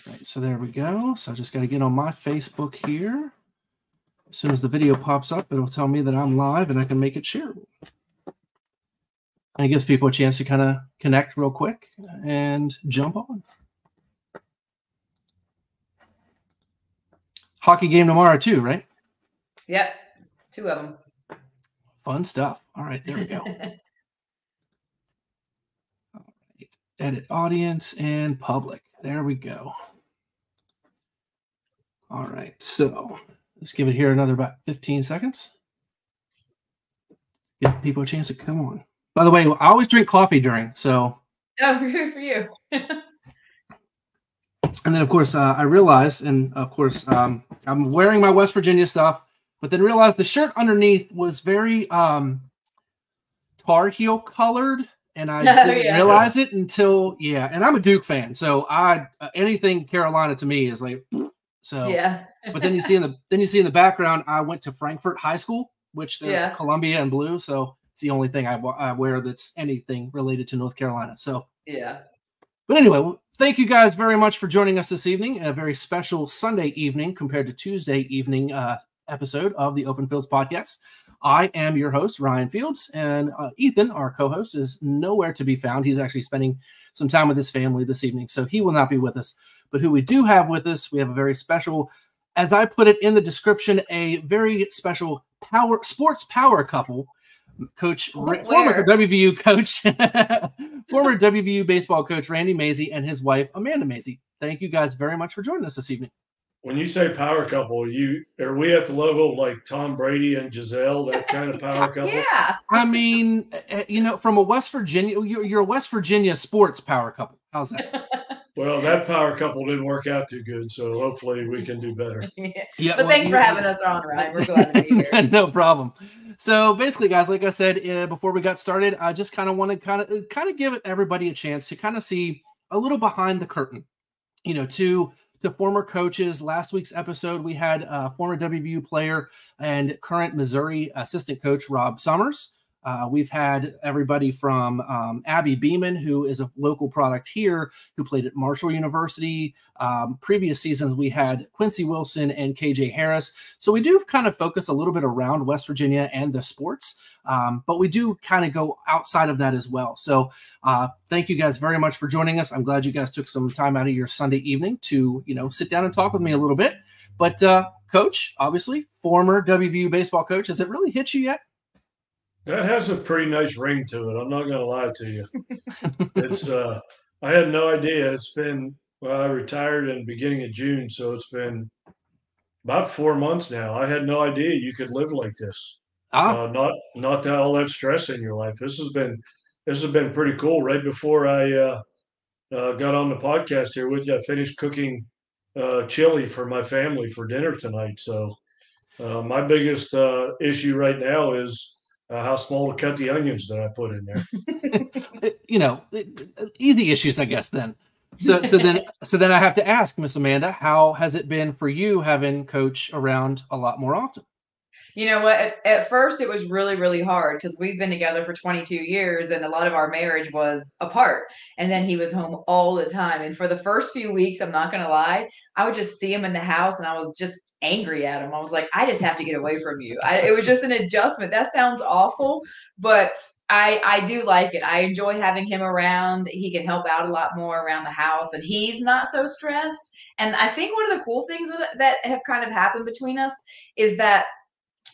right, so there we go. So I just got to get on my Facebook here. As soon as the video pops up, it'll tell me that I'm live and I can make it shareable. And it gives people a chance to kind of connect real quick and jump on. Hockey game tomorrow too, right? Yep, 2 of them. Fun stuff. All right, there we go. All right. Edit audience and public. There we go. All right, so let's give it here another about 15 seconds. Give people a chance to come on. By the way, I always drink coffee during, so. Oh, good for you. And then, of course, I realized, and of course, I'm wearing my West Virginia stuff, but then realized the shirt underneath was very Tar Heel colored, and I didn't realize it until, and I'm a Duke fan, so anything Carolina to me is like, so. Yeah. But then you see in the background, I went to Frankfurt High School, which they're Columbia and blue, so it's the only thing I wear that's anything related to North Carolina. So yeah. But anyway, well, thank you guys very much for joining us this evening. A very special Sunday evening compared to Tuesday evening episode of the Open Fields podcast. I am your host, Ryan Fields, and Ethan, our co-host, is nowhere to be found. He's actually spending some time with his family this evening, so he will not be with us. But who we do have with us, we have a very special, as I put it in the description, a very special sports power couple. Coach, former WVU coach, former WVU baseball coach Randy Mazey and his wife Amanda Mazey. Thank you guys very much for joining us this evening. When you say power couple, are we at the level like Tom Brady and Giselle, that kind of power couple? Yeah. I mean, from a West Virginia, you're a West Virginia sports power couple. How's that? Well, that power couple didn't work out too good, so hopefully we can do better. Yeah, but thanks for having us on, Ryan. We're glad to be here. No problem. So basically, guys, like I said before we got started, I just kind of want to kind of give everybody a chance to kind of see a little behind the curtain, to former coaches. Last week's episode, we had former WVU player and current Missouri assistant coach Rob Summers. We've had everybody from Abby Beeman, who is a local product here, who played at Marshall University. Previous seasons, we had Quincy Wilson and KJ Harris. So we do kind of focus a little bit around West Virginia and the sports, but we do kind of go outside of that as well. So thank you guys very much for joining us. I'm glad you guys took some time out of your Sunday evening to, sit down and talk with me a little bit. But Coach, obviously, former WVU baseball coach, has it really hit you yet? That has a pretty nice ring to it. I'm not going to lie to you. It's I had no idea. It's been, I retired in the beginning of June, so it's been about 4 months now. I had no idea you could live like this. Not all that stress in your life. This has been pretty cool. Right before I got on the podcast here with you, I finished cooking chili for my family for dinner tonight. So my biggest issue right now is how small to cut the onions that I put in there. Easy issues, I guess. Then, so then I have to ask Miss Amanda, how has it been for you having Coach around a lot more often? You know what? At first, it was really, really hard because we've been together for 22 years and a lot of our marriage was apart. And then he was home all the time. And for the first few weeks, I'm not going to lie, I would just see him in the house and I was just angry at him. I was like, I just have to get away from you. It was just an adjustment. That sounds awful, but I do like it. I enjoy having him around. He can help out a lot more around the house and he's not so stressed. And I think one of the cool things that have kind of happened between us is that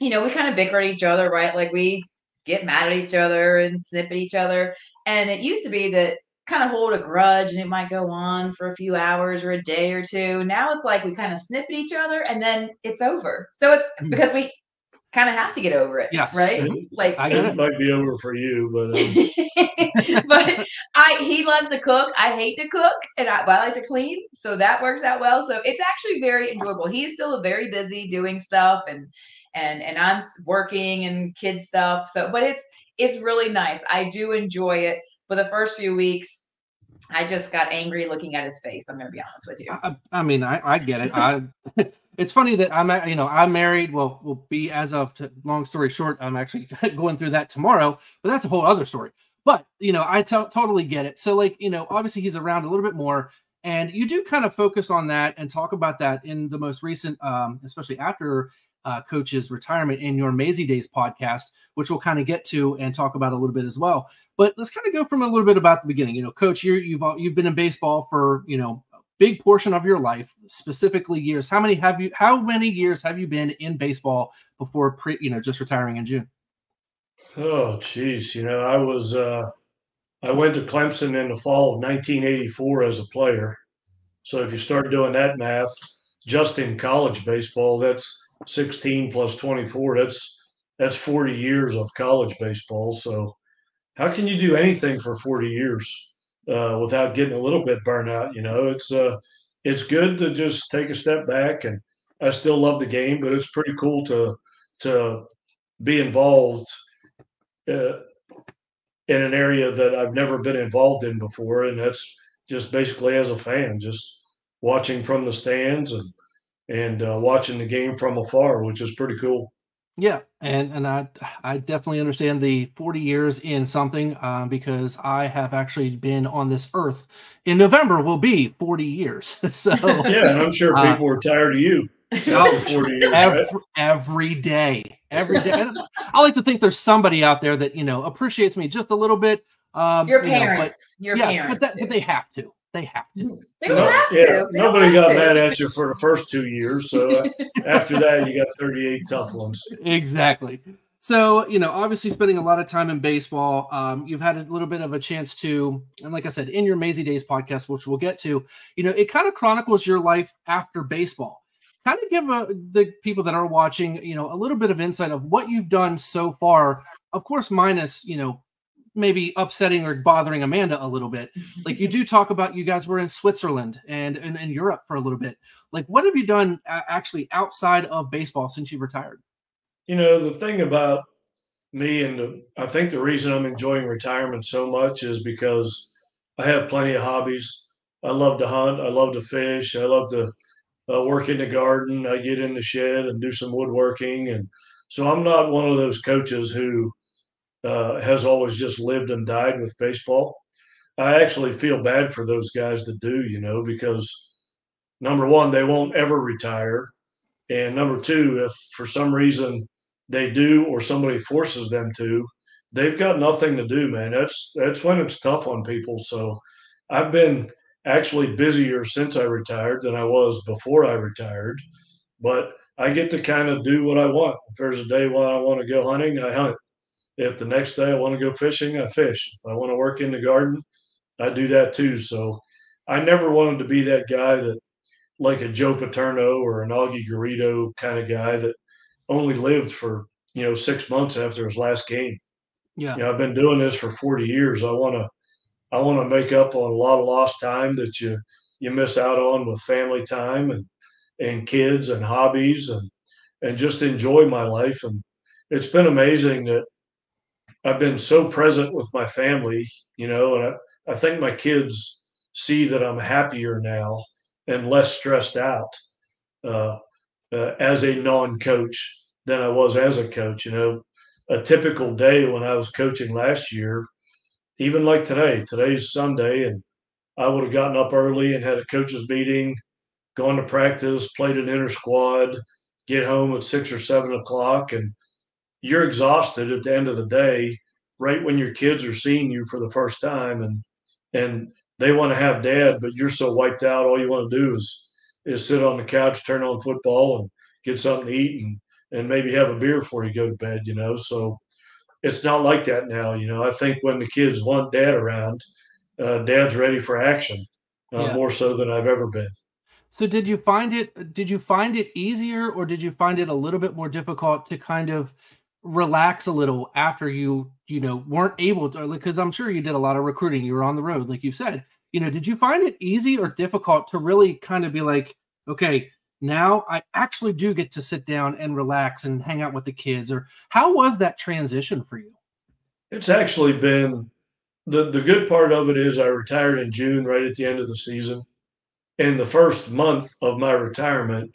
we kind of bicker at each other, right? Like we get mad at each other and snip at each other. And it used to be that kind of hold a grudge and it might go on for a few hours or a day or two. Now it's like we kind of snip at each other and then it's over. So it's because we kind of have to get over it. Yes. Right? Like it might be over for you, but but he loves to cook. I hate to cook and I like to clean. So that works out well. So it's actually very enjoyable. He's still very busy doing stuff and I'm working and kid stuff. So, but it's really nice. I do enjoy it. For the first few weeks, I just got angry looking at his face. I'm going to be honest with you. I mean, I get it. It's funny that I'm married. Well, will be as of, long story short, I'm actually going through that tomorrow, but that's a whole other story. But, I totally get it. So like, obviously he's around a little bit more And you do kind of focus on that and talk about that in the most recent, especially after Coach's retirement, in your Mazey Days podcast, which we'll kind of get to and talk about a little bit as well. But let's kind of go from a little bit about the beginning. Coach, you've been in baseball for, a big portion of your life, specifically years. How many years have you been in baseball before just retiring in June? Oh, geez. I went to Clemson in the fall of 1984 as a player. So if you start doing that math, just in college baseball, that's 16 plus 24. That's 40 years of college baseball. So how can you do anything for 40 years without getting a little bit burnt out? It's good to just take a step back, and I still love the game, but it's pretty cool to be involved uh, in an area that I've never been involved in before, and that's just basically as a fan, just watching from the stands and watching the game from afar, which is pretty cool. Yeah, and I definitely understand the 40 years in something, because I have actually been on this earth. In November will be 40 years. So Yeah, and I'm sure people are tired of you after 40 years, right? every day. And I like to think there's somebody out there that appreciates me just a little bit. Your parents, but they have to. They have to. They don't have to. Nobody got mad at you for the first 2 years. So after that, you got 38 tough ones. Exactly. So, obviously spending a lot of time in baseball, you've had a little bit of a chance to, and like I said, in your Mazey Days podcast, which we'll get to, it kind of chronicles your life after baseball. Kind of give the people that are watching, a little bit of insight of what you've done so far. Of course, minus, maybe upsetting or bothering Amanda a little bit. Like, you do talk about you guys were in Switzerland and Europe for a little bit. Like, what have you done actually outside of baseball since you retired? The thing about me, and I think the reason I'm enjoying retirement so much is because I have plenty of hobbies. I love to hunt. I love to fish. I love to work in the garden. I get in the shed and do some woodworking. And so I'm not one of those coaches who has always just lived and died with baseball. I actually feel bad for those guys that do, because number one, they won't ever retire. And number two, if for some reason they do or somebody forces them to, they've got nothing to do, man. That's when it's tough on people. So I've been actually busier since I retired than I was before I retired. But I get to kind of do what I want. If there's a day when I want to go hunting, I hunt. If the next day I want to go fishing, I fish. If I want to work in the garden, I do that too. So I never wanted to be that guy that, like a Joe Paterno or an Augie Garrido kind of guy that only lived for 6 months after his last game. Yeah. I've been doing this for 40 years. I want to make up on a lot of lost time that you miss out on with family time and kids and hobbies and just enjoy my life. And it's been amazing that I've been so present with my family, and I think my kids see that I'm happier now and less stressed out uh, as a non-coach than I was as a coach. A typical day when I was coaching last year, even like today's Sunday, and I would have gotten up early and had a coaches meeting, gone to practice, played an inter squad, get home at 6 or 7 o'clock, and you're exhausted at the end of the day, right when your kids are seeing you for the first time, and they want to have dad, but you're so wiped out, all you want to do is sit on the couch, turn on football, and get something to eat, and maybe have a beer before you go to bed. So it's not like that now. I think when the kids want dad around, dad's ready for action, more so than I've ever been. So did you find it easier, or did you find it a little bit more difficult to kind of relax a little after you weren't able to, because I'm sure you did a lot of recruiting, you were on the road, like you said, did you find it easy or difficult to really kind of be like, okay, now I actually do get to sit down and relax and hang out with the kids? Or how was that transition for you? It's actually been the good part of it is I retired in June, right at the end of the season. And the first month of my retirement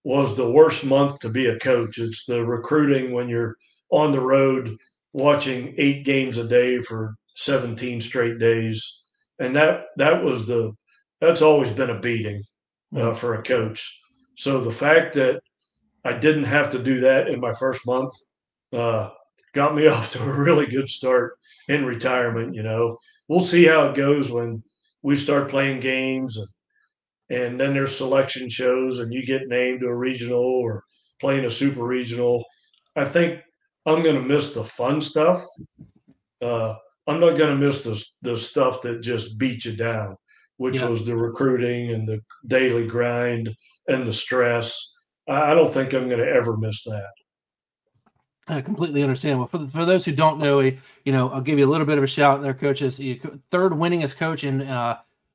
was the worst month to be a coach. It's the recruiting when you're on the road watching 8 games a day for 17 straight days. And that was the that's always been a beating for a coach. So the fact that I didn't have to do that in my first month uh, got me off to a really good start in retirement. We'll see how it goes when we start playing games, and then there's selection shows and you get named to a regional or playing a super regional. I think I'm going to miss the fun stuff. Uh, I'm not going to miss the stuff that just beat you down, which Yeah. was the recruiting and the daily grind and the stress. I don't think I'm going to ever miss that. I completely understand. Well, for those who don't know, I'll give you a little bit of a shout there, coaches. Third winningest coach in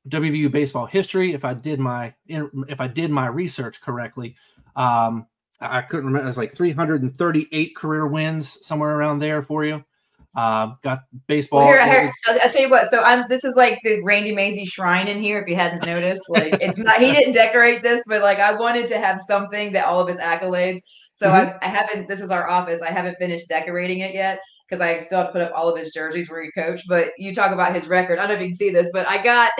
WVU baseball history. If I did my research correctly, I couldn't remember. It was like 338 career wins, somewhere around there for you. Got baseball. Well, here, I'll tell you what. So this is like the Randy Mazey shrine in here. If you hadn't noticed, like it's not, he didn't decorate this, but like I wanted to have something that all of his accolades. So I haven't. This is our office. I haven't finished decorating it yet because I still have to put up all of his jerseys where he coached. But you talk about his record. I don't know if you can see this, but I got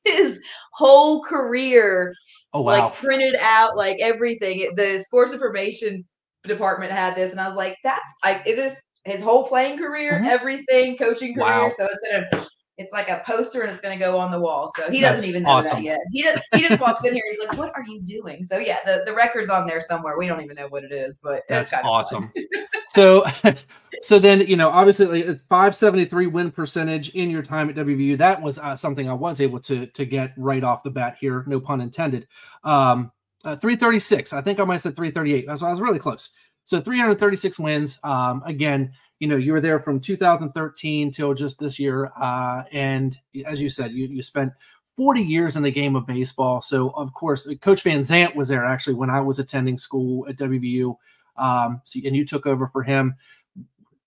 his whole career like printed out, like everything. The sports information department had this, and I was like, that's like it is. His whole playing career, everything, coaching career. Wow. So it's like a poster and it's gonna go on the wall. So he doesn't even know that yet. He just walks in here. He's like, "What are you doing?" So yeah, the record's on there somewhere. We don't even know what it is, but that's kind of awesome. So then obviously like 573 win percentage in your time at WVU. That was something I was able to get right off the bat here. No pun intended. 336. I think I might have said 338. I was really close. So 336 wins. Again, you were there from 2013 till just this year. And as you said, you spent 40 years in the game of baseball. So, of course, Coach Van Zant was there actually when I was attending school at WVU. And you took over for him.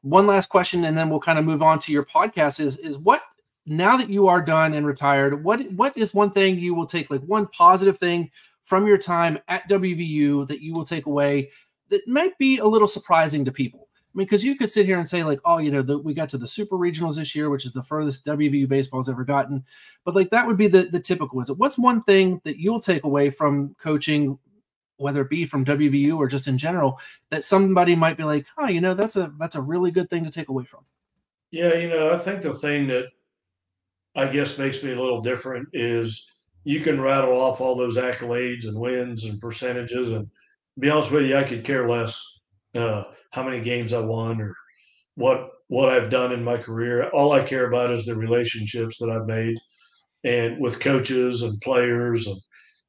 One last question, and then we'll kind of move on to your podcast is what, now that you are done and retired, what is one thing you will take, like one positive thing from your time at WVU that you will take away that might be a little surprising to people? I mean, because you could sit here and say like, oh, we got to the super regionals this year, which is the furthest WVU baseball's ever gotten. But like that would be the typical. What's one thing that you'll take away from coaching, whether it be from WVU or just in general, that somebody might be like, oh, that's a really good thing to take away from? Yeah, I think the thing that I guess makes me a little different is you can rattle off all those accolades and wins and percentages, and be honest with you, I could care less how many games I won or what I've done in my career. All I care about is the relationships that I've made and with coaches and players, and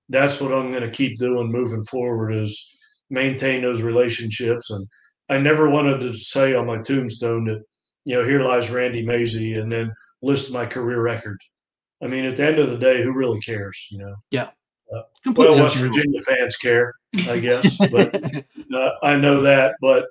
that's what I'm going to keep doing moving forward is maintain those relationships. And I never wanted to say on my tombstone that here lies Randy Mazey and then list my career record. I mean, at the end of the day, who really cares? Yeah. Well, West Virginia fans care, I guess, but I know that. But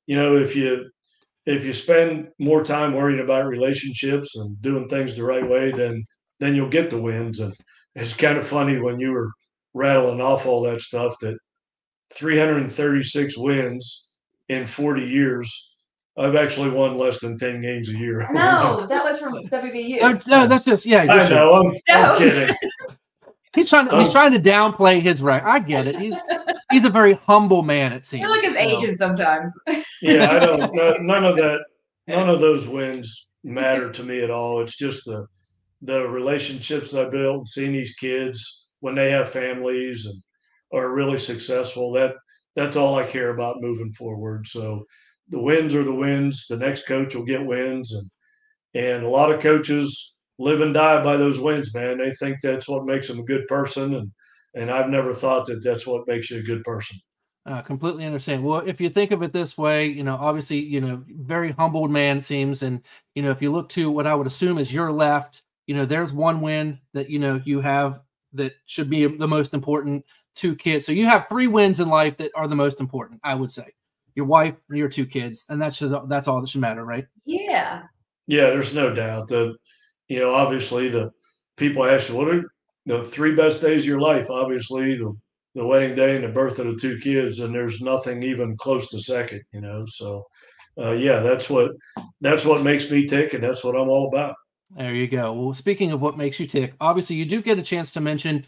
if you spend more time worrying about relationships and doing things the right way, then you'll get the wins. And it's kind of funny when you were rattling off all that stuff that 336 wins in 40 years. I've actually won less than 10 games a year. No, that was from WVU. No, that's just I know. I'm kidding. He's trying to downplay his record. I get it. He's a very humble man, it seems. I feel like his agent sometimes. Yeah, I don't. None of that. None of those wins matter to me at all. It's just the relationships I built, seeing these kids when they have families and are really successful. That's all I care about moving forward. So the wins are the wins. The next coach will get wins, and a lot of coaches live and die by those wins, man. They think that's what makes them a good person, and I've never thought that that's what makes you a good person. Completely understand. Well, if you think of it this way, obviously, very humbled man seems, and if you look to what I would assume is your left, there's one win that you have that should be the most important. 2 kids, so you have 3 wins in life that are the most important, I would say. Your wife and your 2 kids, and that's all that should matter, right? Yeah. Yeah, there's no doubt that, obviously the people ask you, what are the 3 best days of your life? Obviously the wedding day and the birth of the 2 kids, and there's nothing even close to second, So, yeah, that's what makes me tick, and that's what I'm all about. There you go. Well, speaking of what makes you tick, obviously you do get a chance to mention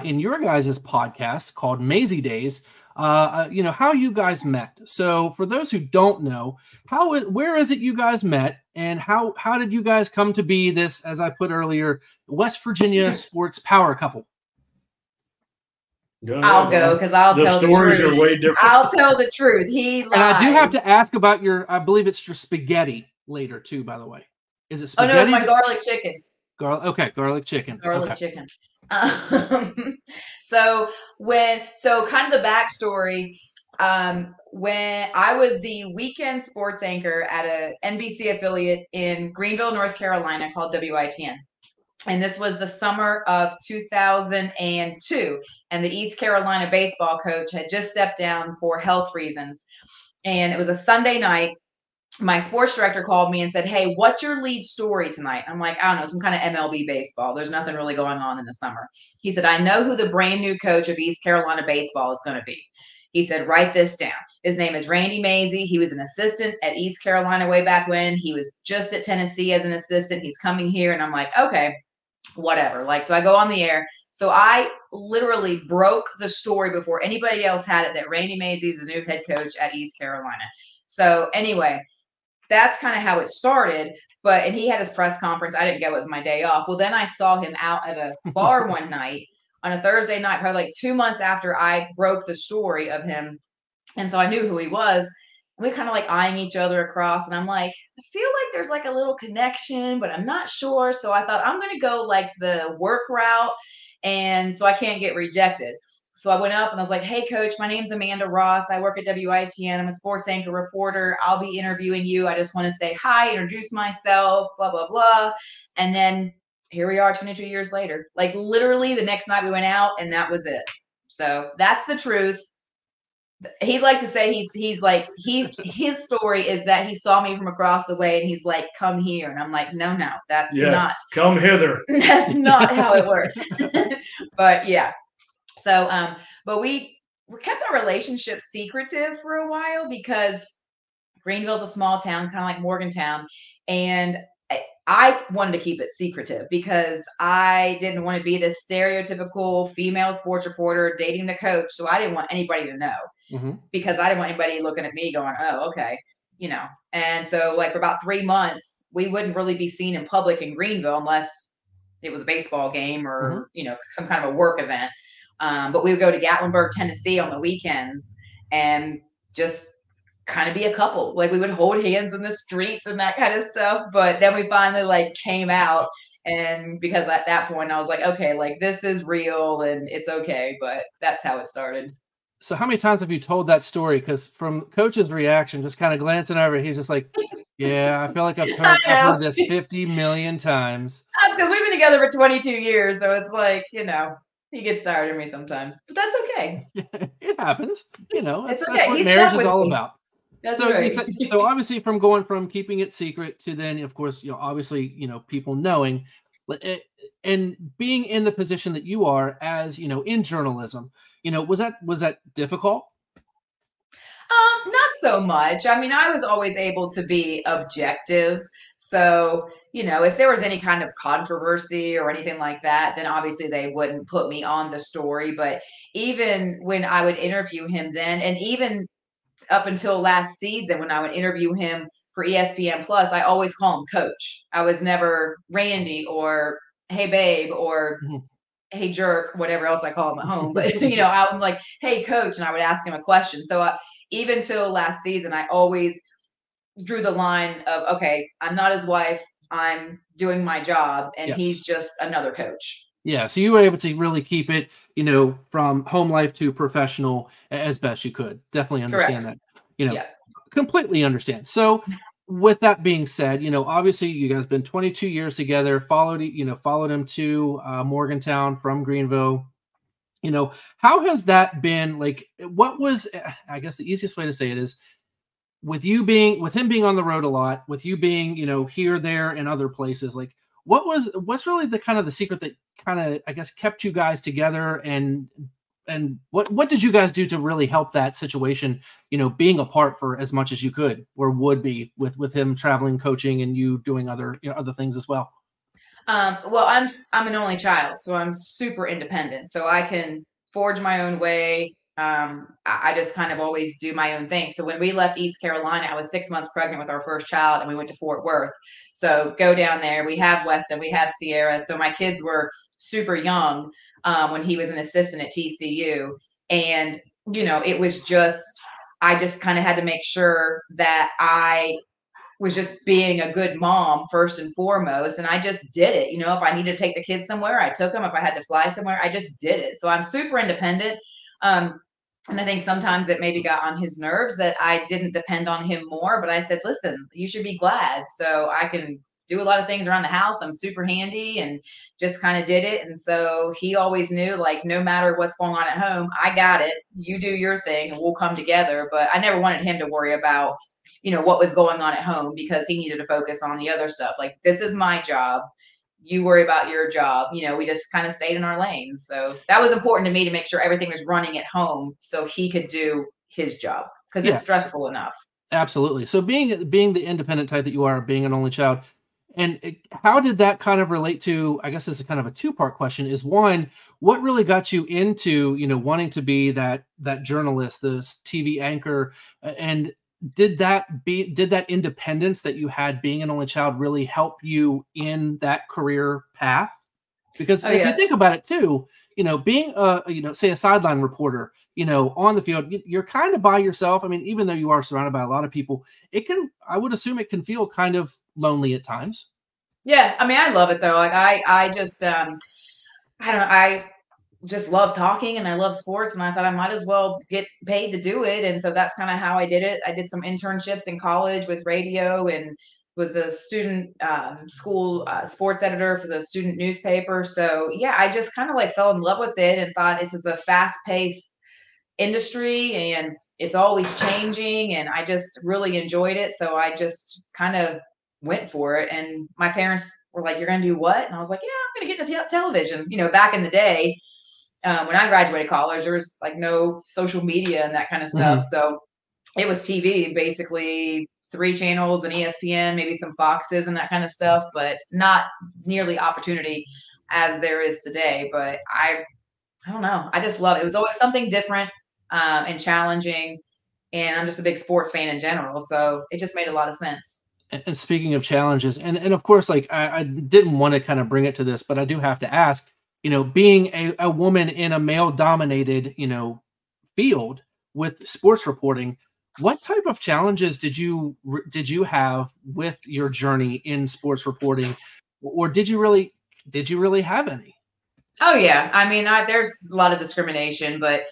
in your guys' podcast called Mazey Days, how you guys met. So for those who don't know, where is it you guys met, and how did you guys come to be this, as I put earlier, West Virginia sports power couple? I'll go because I'll tell the truth. The stories are way different. I'll tell the truth. He lied. And I do have to ask about I believe it's your spaghetti later too, by the way. Is it spaghetti? Oh no, it's my garlic chicken. Garlic chicken. Garlic chicken. So kind of the backstory. When I was the weekend sports anchor at a NBC affiliate in Greenville, North Carolina called WITN. And this was the summer of 2002. And the East Carolina baseball coach had just stepped down for health reasons. And it was a Sunday night. My sports director called me and said, "Hey, what's your lead story tonight?" I'm like, "I don't know, some kind of MLB baseball. There's nothing really going on in the summer." He said, "I know who the brand new coach of East Carolina baseball is going to be." He said, "Write this down. His name is Randy Mazey. He was an assistant at East Carolina way back when. He was just at Tennessee as an assistant. He's coming here." And I'm like, okay, whatever. So I go on the air. So I literally broke the story before anybody else had it that Randy Mazey is the new head coach at East Carolina. So anyway, that's kind of how it started. And he had his press conference. I didn't go. It was my day off. Well, then I saw him out at a bar one night on a Thursday night, probably 2 months after I broke the story of him. And so I knew who he was. And we kind of eyeing each other across. And I'm like, I feel like there's a little connection, but I'm not sure. So I thought I'm going to go the work route. And so I can't get rejected. So I went up and I was like, "Hey, coach, my name's Amanda Ross. I work at WITN. I'm a sports anchor reporter. I'll be interviewing you. I just want to say hi, introduce myself, blah, blah, blah." And then here we are 22 years later. Literally the next night we went out and that was it. So that's the truth. He likes to say his story is that he saw me from across the way and he's like, "Come here." And I'm like, no, that's not. Come hither. That's not how it works. But yeah. So, but we kept our relationship secretive for a while because Greenville's a small town, kind of like Morgantown. And I wanted to keep it secretive because I didn't want to be this stereotypical female sports reporter dating the coach. So I didn't want anybody to know because I didn't want anybody looking at me going, "Oh, okay." And so for about 3 months, we wouldn't really be seen in public in Greenville unless it was a baseball game or, some kind of a work event. But we would go to Gatlinburg, Tennessee on the weekends and just kind of be a couple. We would hold hands in the streets and that kind of stuff. But then we finally came out. And because at that point I was like, okay, this is real and it's okay. But that's how it started. So how many times have you told that story? Because from Coach's reaction, just kind of glancing over, he's just like, "Yeah, I feel like I've heard this 50 million times." That's because we've been together for 22 years. So it's he gets tired of me sometimes, but that's okay. It happens. That's okay. what marriage is all about. That's so, right. So obviously from going from keeping it secret to then, of course, obviously, people knowing and being in the position that you are as, in journalism, was that difficult? Not so much. I mean, I was always able to be objective. So, if there was any kind of controversy or anything like that, then obviously they wouldn't put me on the story. But even when I would interview him then, and even up until last season, when I would interview him for ESPN Plus, I always call him Coach. I was never Randy or "Hey babe" or "Hey jerk," whatever else I call him at home. But, I'm like, "Hey Coach," and I would ask him a question. So even till last season, I always drew the line of, okay, I'm not his wife. I'm doing my job, and he's just another coach. Yeah, so you were able to really keep it, from home life to professional as best you could. Definitely understand that. Completely understand. So with that being said, obviously you guys been 22 years together, followed him to Morgantown from Greenville. How has that been? What was, I guess the easiest way to say it is with him being on the road a lot, with you being, here, there, and other places, what's really the kind of the secret that kind of, I guess, kept you guys together, and what did you guys do to really help that situation, being apart for as much as you could or would be with him traveling, coaching, and you doing other things as well? Well, I'm an only child, so I'm super independent. So I can forge my own way. I just kind of always do my own thing. So when we left East Carolina, I was 6 months pregnant with our first child, and we went to Fort Worth. So go down there. We have Weston, we have Sierra. So my kids were super young when he was an assistant at TCU, and it was just I just kind of had to make sure that I was just being a good mom first and foremost. And I just did it. If I needed to take the kids somewhere, I took them. If I had to fly somewhere, I just did it. So I'm super independent. And I think sometimes it maybe got on his nerves that I didn't depend on him more, but I said, listen, you should be glad. So I can do a lot of things around the house. I'm super handy and just kind of did it. And so he always knew, like, no matter what's going on at home, I got it. You do your thing and we'll come together. But I never wanted him to worry about what was going on at home, because he needed to focus on the other stuff. Like, this is my job. You worry about your job. We just kind of stayed in our lanes. So that was important to me, to make sure everything was running at home so he could do his job, because it's stressful enough. Absolutely. So being the independent type that you are, being an only child, and how did that kind of relate to, I guess this is kind of a two-part question, is one, what really got you into, wanting to be that journalist, this TV anchor, and did that independence that you had being an only child really help you in that career path? Because if you think about it too, being say a sideline reporter, on the field, you're kind of by yourself. I mean, even though you are surrounded by a lot of people, I would assume it can feel kind of lonely at times. Yeah. I mean, I love it though. Like I just, I don't know. I just love talking and I love sports, and I thought I might as well get paid to do it. And so that's kind of how I did it. I did some internships in college with radio, and was the student school sports editor for the student newspaper. So yeah, I just kind of like fell in love with it and thought, this is a fast paced industry and it's always changing, and I just really enjoyed it. So I just kind of went for it. And my parents were like, "You're going to do what?" And I was like, "Yeah, I'm going to get into television." Back in the day, when I graduated college, there was like no social media and that kind of stuff. Mm-hmm. So it was TV, basically 3 channels and ESPN, maybe some Foxes and that kind of stuff, but not nearly opportunity as there is today. But I don't know. I just love it. It was always something different and challenging. And I'm just a big sports fan in general. So it just made a lot of sense. And speaking of challenges, and of course, like I didn't want to kind of bring it to this, but I do have to ask, being a woman in a male dominated, field with sports reporting, what type of challenges did you have with your journey in sports reporting, or did you really have any? Oh yeah. I mean, there's a lot of discrimination, but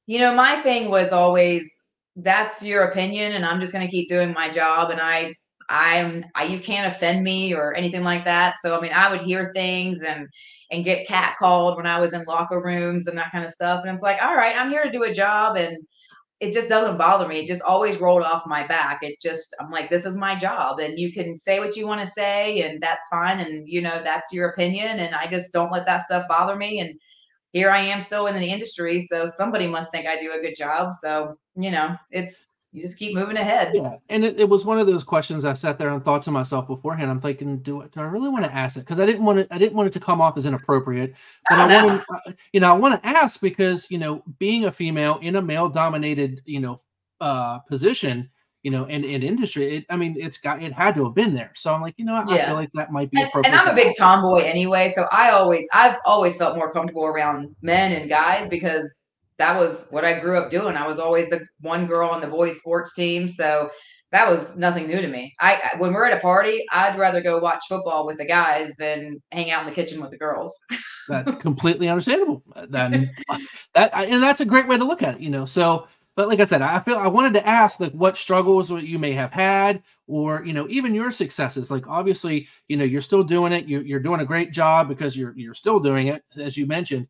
my thing was always, that's your opinion and I'm just going to keep doing my job. And you can't offend me or anything like that. So, I mean, I would hear things and get catcalled when I was in locker rooms and that kind of stuff. And it's like, all right, I'm here to do a job, and it just doesn't bother me. It just always rolled off my back. I'm like, this is my job, and you can say what you want to say, and that's fine. And, that's your opinion. And I just don't let that stuff bother me. And here I am still in the industry. So somebody must think I do a good job. So, you just keep moving ahead. Yeah, and it was one of those questions I sat there and thought to myself beforehand. I'm thinking, do I really want to ask it? Because I didn't want it to come off as inappropriate. But I want to ask because being a female in a male dominated position, and industry, it had to have been there. So I'm like, I feel like that might be appropriate. And I'm a big tomboy anyway, so I've always felt more comfortable around men and guys, because that was what I grew up doing. I was always the one girl on the boys sports team. So that was nothing new to me. When we're at a party, I'd rather go watch football with the guys than hang out in the kitchen with the girls. That's completely understandable. And that's a great way to look at it, So, but like I said, I wanted to ask, like, what struggles you may have had, or, even your successes. Like, obviously, you're still doing it. You're doing a great job because you're still doing it, as you mentioned,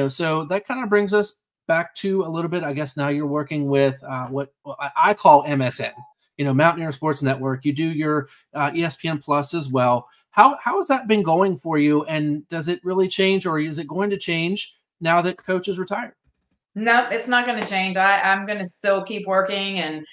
so that kind of brings us back to a little bit, I guess now you're working with what I call MSN, Mountaineer Sports Network. You do your ESPN Plus as well. How has that been going for you? And does it really change, or is it going to change now that Coach is retired? No, it's not going to change. I'm going to still keep working and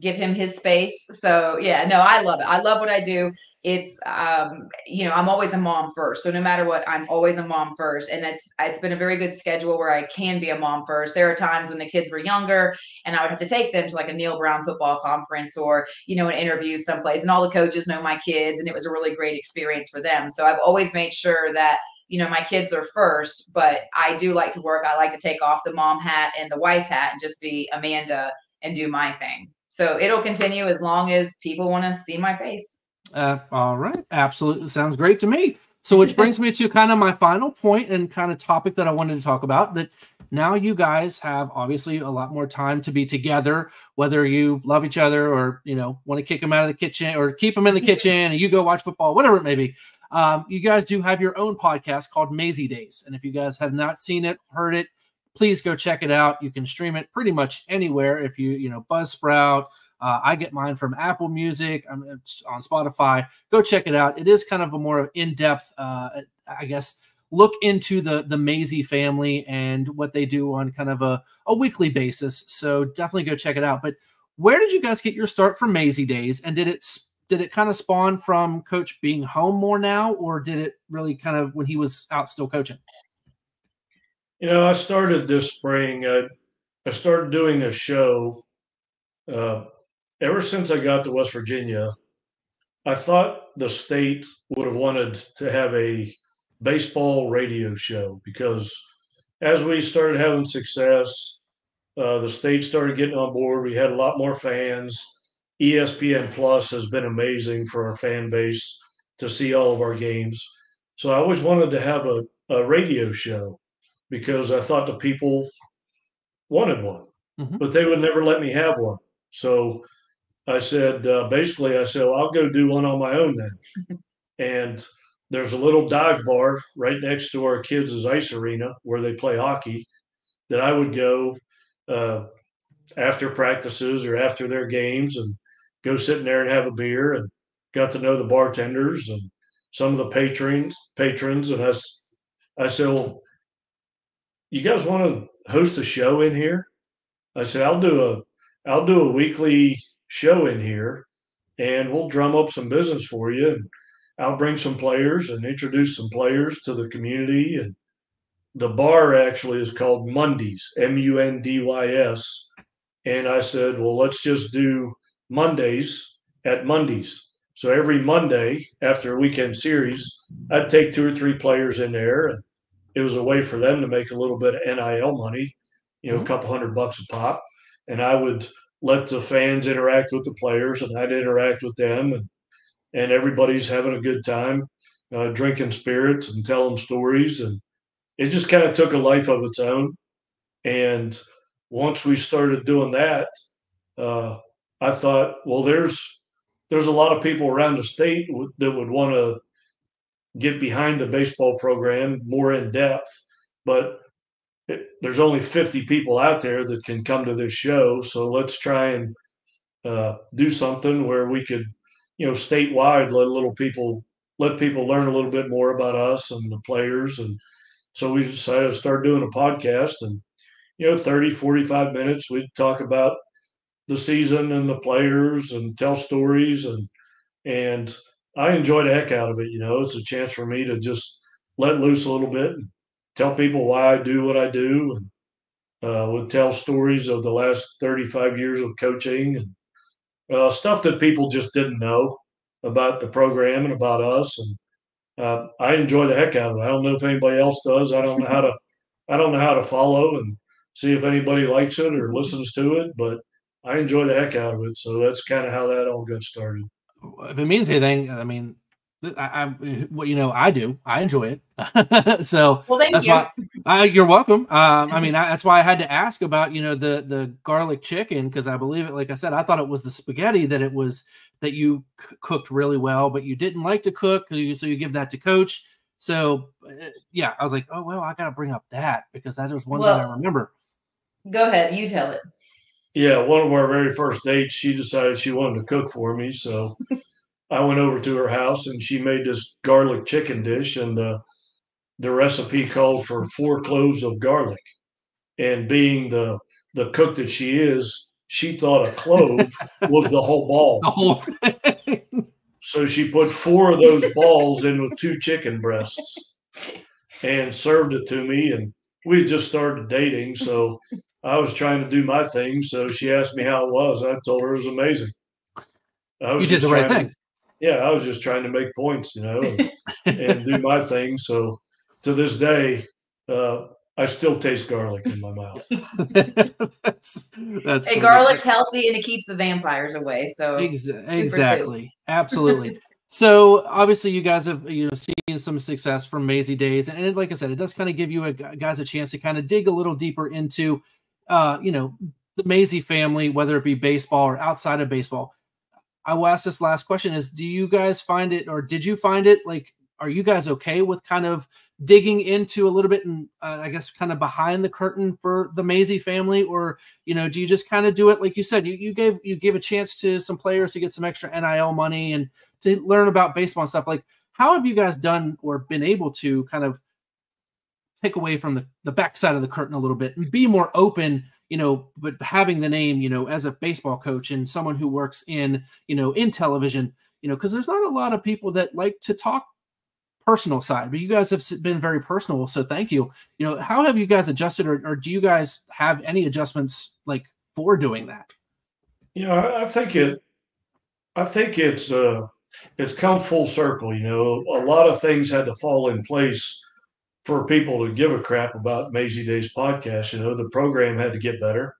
give him his space. So yeah, no, I love it. I love what I do. It's I'm always a mom first. So no matter what, I'm always a mom first. And it's been a very good schedule where I can be a mom first. There are times when the kids were younger and I would have to take them to like a Neil Brown football conference or, an interview someplace, and all the coaches know my kids, and it was a really great experience for them. So I've always made sure that my kids are first, but I do like to work. I like to take off the mom hat and the wife hat and just be Amanda and do my thing. So it'll continue as long as people want to see my face. All right. Absolutely. Sounds great to me. So which brings me to kind of my final point and kind of topic that I wanted to talk about, that now you guys have obviously a lot more time to be together, whether you love each other or, want to kick them out of the kitchen or keep them in the kitchen and you go watch football, whatever it may be. You guys do have your own podcast called Mazey Days. And if you guys have not seen it, heard it, please go check it out. You can stream it pretty much anywhere. If you Buzzsprout, I get mine from Apple Music. I'm on Spotify. Go check it out. It is kind of a more in-depth, I guess, look into the Mazey family and what they do on kind of a weekly basis. So definitely go check it out. But where did you guys get your start for Mazey Days? And did it kind of spawn from Coach being home more now, or did it really kind of when he was out still coaching? I started this spring. I started doing a show ever since I got to West Virginia. I thought the state would have wanted to have a baseball radio show because as we started having success, the state started getting on board. We had a lot more fans. ESPN Plus has been amazing for our fan base to see all of our games. So I always wanted to have a radio show because I thought the people wanted one, but they would never let me have one. So I said, well, I'll go do one on my own then. And there's a little dive bar right next to our kids' ice arena where they play hockey that I would go after practices or after their games and go sit in there and have a beer, and got to know the bartenders and some of the patrons. And I said, well, you guys want to host a show in here? I said, I'll do a weekly show in here and we'll drum up some business for you. And I'll bring some players and introduce some players to the community. And the bar actually is called Mondays, Mundys. And I said, well, let's just do Mondays at Mondays. So every Monday after a weekend series, I'd take 2 or 3 players in there, and it was a way for them to make a little bit of NIL money, a couple $100 a pop. And I would let the fans interact with the players, and I'd interact with them, and everybody's having a good time, drinking spirits and telling stories. And it just kind of took a life of its own. And once we started doing that, I thought, well, there's a lot of people around the state that would want to get behind the baseball program more in depth, but there's only 50 people out there that can come to this show. So let's try and do something where we could, statewide, let people learn a little bit more about us and the players. And so we decided to start doing a podcast, and 30, 45 minutes, we'd talk about the season and the players and tell stories. And I enjoy the heck out of it. It's a chance for me to just let loose a little bit and tell people why I do what I do, and would tell stories of the last 35 years of coaching and stuff that people just didn't know about the program and about us. And I enjoy the heck out of it. I don't know if anybody else does. I don't know how to follow and see if anybody likes it or listens to it, but I enjoy the heck out of it. So that's kind of how that all got started. If it means anything, I mean, I do. I enjoy it. So well, thank that's you. Why you're welcome. I mean, that's why I had to ask about, the garlic chicken, because I believe it. Like I said, I thought it was the spaghetti that you cooked really well, but you didn't like to cook, so you give that to Coach. So yeah, I was like, oh well, I got to bring up that because that is one thing I remember. Go ahead, you tell it. Yeah, one of our very first dates, she decided she wanted to cook for me, so I went over to her house and she made this garlic chicken dish, and the recipe called for 4 cloves of garlic. and being the cook that she is, she thought a clove was the whole ball. The whole So she put 4 of those balls in with 2 chicken breasts and served it to me. And we had just started dating, so I was trying to do my thing. So she asked me how it was. I told her it was amazing. You did the right thing. Yeah, I was just trying to make points, and do my thing. So to this day, I still taste garlic in my mouth. That's hey, garlic's healthy and it keeps the vampires away. So exactly, absolutely. So obviously, you guys have seen some success from Mazey Days, and like I said, it does kind of give you guys a chance to kind of dig a little deeper into, the Mazey family, whether it be baseball or outside of baseball. I will ask this last question: is do you guys find it, or did you find it like? Are you guys okay with kind of digging into a little bit and I guess kind of behind the curtain for the Mazey family, or do you just kind of do it like you said? You gave a chance to some players to get some extra NIL money and to learn about baseball and stuff. Like, how have you guys done or been able to kind of take away from the backside of the curtain a little bit and be more open? But having the name, as a baseball coach and someone who works in in television, because there's not a lot of people that like to talk personal side, but you guys have been very personal, so thank you. How have you guys adjusted, or do you guys have any adjustments like for doing that? I think it's come full circle. A lot of things had to fall in place for people to give a crap about Mazey Days podcast. The program had to get better.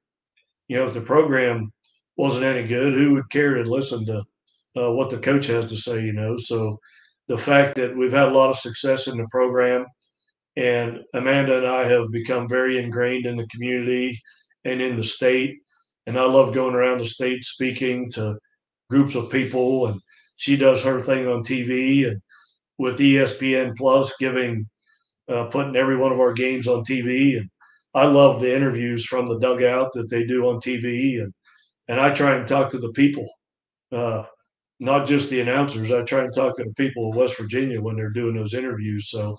If the program wasn't any good, who would care to listen to what the coach has to say? So the fact that we've had a lot of success in the program, and Amanda and I have become very ingrained in the community and in the state. And I love going around the state speaking to groups of people. And she does her thing on TV and with ESPN Plus, putting every one of our games on TV. And I love the interviews from the dugout that they do on TV. And I try and talk to the people. Not just the announcers. I try and talk to the people of West Virginia when they're doing those interviews. So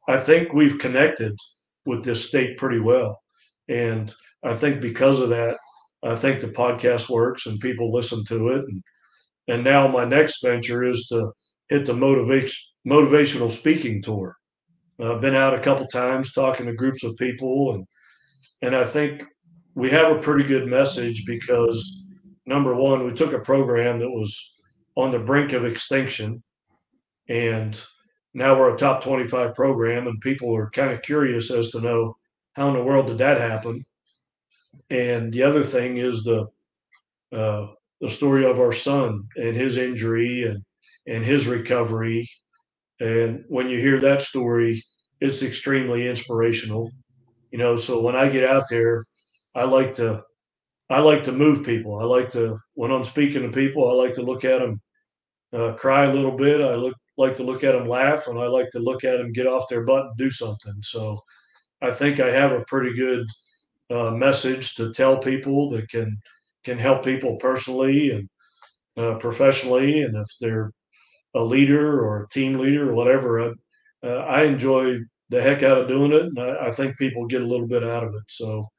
I think we've connected with this state pretty well. And I think because of that, I think the podcast works and people listen to it. And now my next venture is to hit the motivational speaking tour. I've been out a couple times talking to groups of people, and I think we have a pretty good message because, number one, we took a program that was on the brink of extinction, and now we're a top 25 program, and people are kind of curious as to know how in the world did that happen. And the other thing is the story of our son and his injury and his recovery. And when you hear that story, it's extremely inspirational. So when I get out there, I like to move people. When I'm speaking to people, I like to look at them cry a little bit. Like to look at them laugh, and I like to look at them get off their butt and do something. So I think I have a pretty good message to tell people that can help people personally and professionally. And if they're a leader or a team leader or whatever, I enjoy the heck out of doing it, and I think people get a little bit out of it. So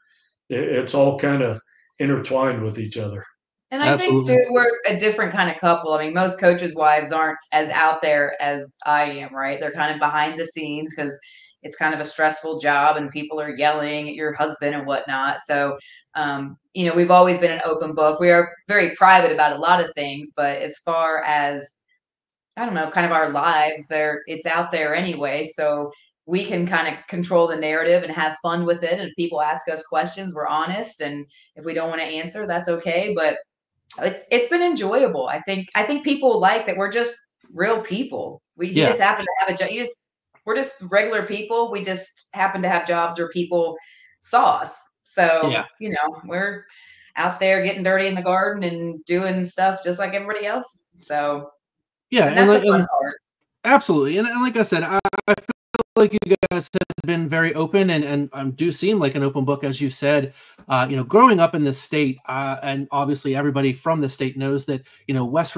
it's all kind of intertwined with each other. And I think too, we're a different kind of couple. I mean, most coaches' wives aren't as out there as I am, right? They're kind of behind the scenes because it's kind of a stressful job and people are yelling at your husband and whatnot. So, we've always been an open book. We are very private about a lot of things, but as far as, I don't know, kind of our lives, it's out there anyway. So we can kind of control the narrative and have fun with it. And if people ask us questions, we're honest. And if we don't want to answer, that's okay. But it's been enjoyable. I think people like that we're just real people. You just happen to have a job. We're just regular people. We just happen to have jobs where people saw us. So, we're out there getting dirty in the garden and doing stuff just like everybody else. So yeah, and that's the fun part. Absolutely. And like I said, I feel like you guys have been very open and do seem like an open book, as you said. Growing up in this state, and obviously everybody from the state knows that, West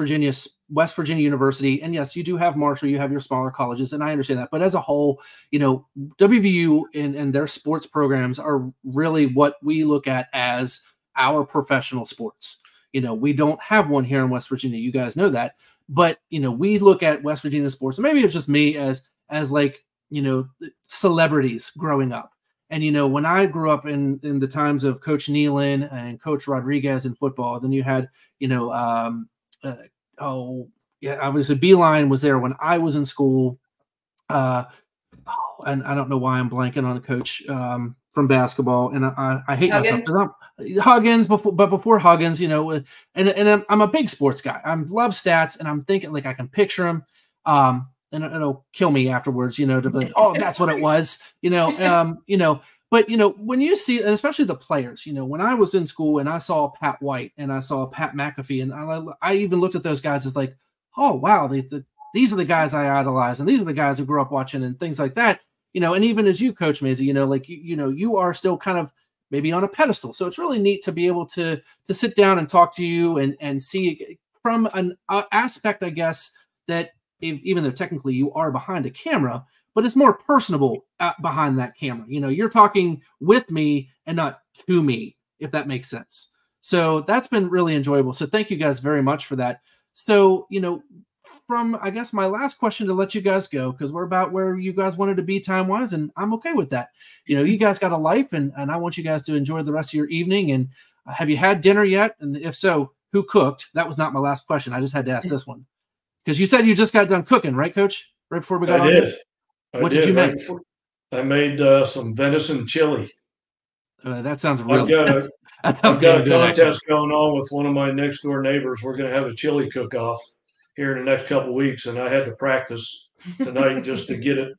Virginia University, and yes, you do have Marshall, you have your smaller colleges, and I understand that. But as a whole, WVU and their sports programs are really what we look at as our professional sports. We don't have one here in West Virginia. You guys know that. But, we look at West Virginia sports, and maybe it's just me, as like, celebrities growing up. And, when I grew up in the times of Coach Nealon and Coach Rodriguez in football, then you had, obviously Beeline was there when I was in school. And I don't know why I'm blanking on a coach from basketball. And I hate Huggins. myself. Huggins, before Huggins, and I'm a big sports guy. I love stats, and I'm thinking like I can picture them. And it'll kill me afterwards, to be like, oh, that's what it was, but when you see, and especially the players, when I was in school and I saw Pat White and I saw Pat McAfee, and I even looked at those guys as like, oh, wow, these are the guys I idolize, and these are the guys who grew up watching and things like that, and even as you, Coach Mazey, like, you are still kind of maybe on a pedestal. So it's really neat to be able to sit down and talk to you and see from an aspect, I guess, that even though technically you are behind a camera, but it's more personable behind that camera. You're talking with me and not to me, if that makes sense. So that's been really enjoyable. So thank you guys very much for that. So, from, I guess, my last question to let you guys go, because we're about where you guys wanted to be time-wise, and I'm okay with that. You guys got a life, and I want you guys to enjoy the rest of your evening. And have you had dinner yet? And if so, who cooked? That was not my last question. I just had to ask this one. Because you said you just got done cooking, right, Coach? Right before we got on here? What did you make? I made some venison chili. That sounds really good. I've got a contest going on with one of my next door neighbors. We're going to have a chili cook-off here in the next couple of weeks, and I had to practice tonight just to get it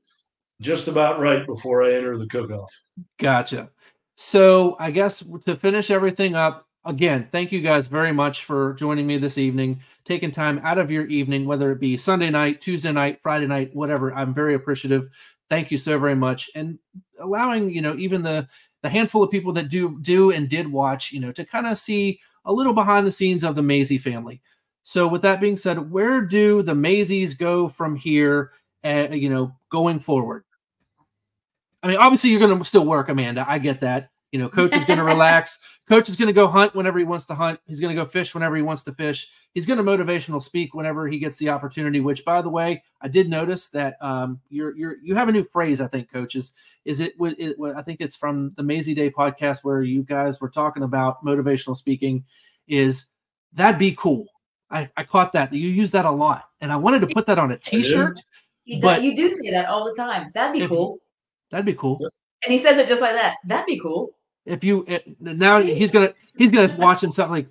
just about right before I enter the cook-off. Gotcha. So I guess to finish everything up, again, thank you guys very much for joining me this evening, taking time out of your evening, whether it be Sunday night, Tuesday night, Friday night, whatever. I'm very appreciative. Thank you so very much. And allowing, even the handful of people that do and did watch, to kind of see a little behind the scenes of the Mazey family. So with that being said, where do the Mazeys go from here, going forward? I mean, obviously you're going to still work, Amanda. I get that. Coach is going to relax. Coach is going to go hunt whenever he wants to hunt. He's going to go fish whenever he wants to fish. He's going to motivational speak whenever he gets the opportunity, which, by the way, I did notice that you have a new phrase, I think, Coach. I think it's from the Mazey Day podcast where you guys were talking about motivational speaking, is that'd be cool. I caught that. You use that a lot. And I wanted to put that on a T-shirt. But you do say that all the time. That'd be cool. That'd be cool. And he says it just like that. That'd be cool. Now he's gonna watch himself like,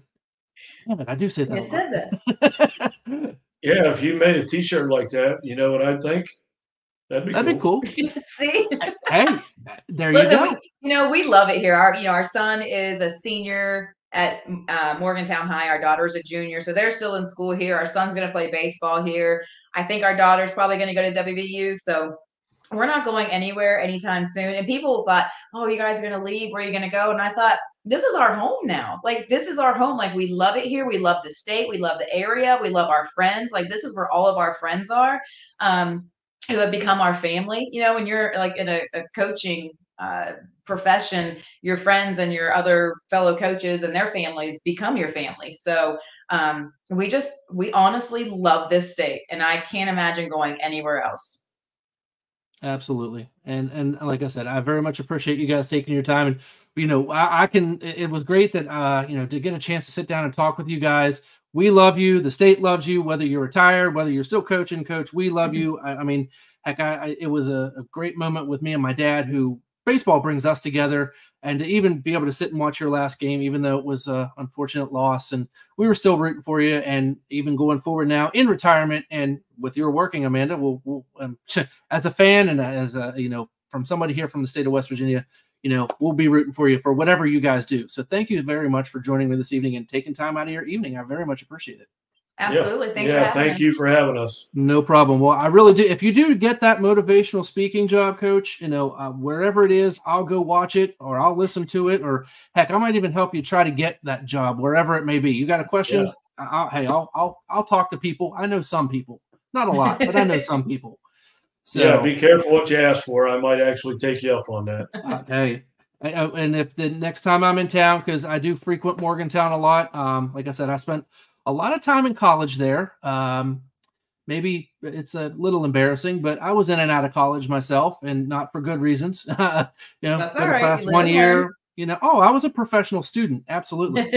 damn it, I do say that. You said that. Yeah, if you made a T-shirt like that, you know what I'd think? That'd be cool. See? Hey, there you go. We love it here. Our son is a senior at Morgantown High. Our daughter's a junior, so they're still in school here. Our son's going to play baseball here. I think our daughter's probably going to go to WVU. So we're not going anywhere anytime soon. And people thought, oh, you guys are going to leave. Where are you going to go? And I thought, this is our home now. Like, this is our home. Like, we love it here. We love the state. We love the area. We love our friends. Like, this is where all of our friends are. Who have become our family. When you're like in a coaching profession, your friends and your other fellow coaches and their families become your family. So we honestly love this state, and I can't imagine going anywhere else. Absolutely. And like I said, I very much appreciate you guys taking your time. And, it was great that, to get a chance to sit down and talk with you guys. We love you. The state loves you, whether you're retired, whether you're still coaching, Coach, we love you. I mean, heck, it was a great moment with me and my dad, who baseball brings us together, and to even be able to sit and watch your last game, even though it was an unfortunate loss, and we were still rooting for you. And even going forward now in retirement and with your working, Amanda, we'll as a fan and as a, from somebody here from the state of West Virginia, we'll be rooting for you for whatever you guys do. So thank you very much for joining me this evening and taking time out of your evening. I very much appreciate it. Absolutely. Thanks for Yeah. having Thank us. you for having us. No problem. Well, I really do. If you do get that motivational speaking job, coach, wherever it is, I'll go watch it or I'll listen to it, or heck, I might even help you try to get that job wherever it may be. You got a question? Yeah. I'll talk to people. I know some people, not a lot, but I know some people. Yeah. So Be careful what you ask for. I might actually take you up on that. hey, and if the next time I'm in town, because I do frequent Morgantown a lot. Like I said, I spent a lot of time in college there. Maybe it's a little embarrassing, but I was in and out of college myself, and not for good reasons. That's Go all to right. class You live one and learn. year. I was a professional student, absolutely.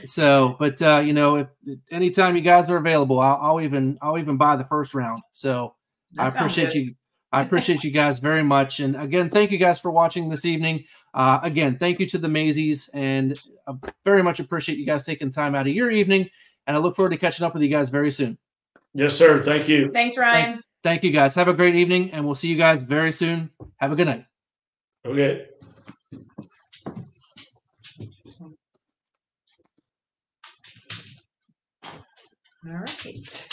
So, but if anytime you guys are available, I'll even buy the first round. So I That sounds appreciate good. you. I appreciate you guys very much. And again, thank you guys for watching this evening. Again, thank you to the Mazeys, and I very much appreciate you guys taking time out of your evening. And I look forward to catching up with you guys very soon. Yes, sir. Thank you. Thanks, Ryan. Thank you guys. Have a great evening, and we'll see you guys very soon. Have a good night. Okay. All right.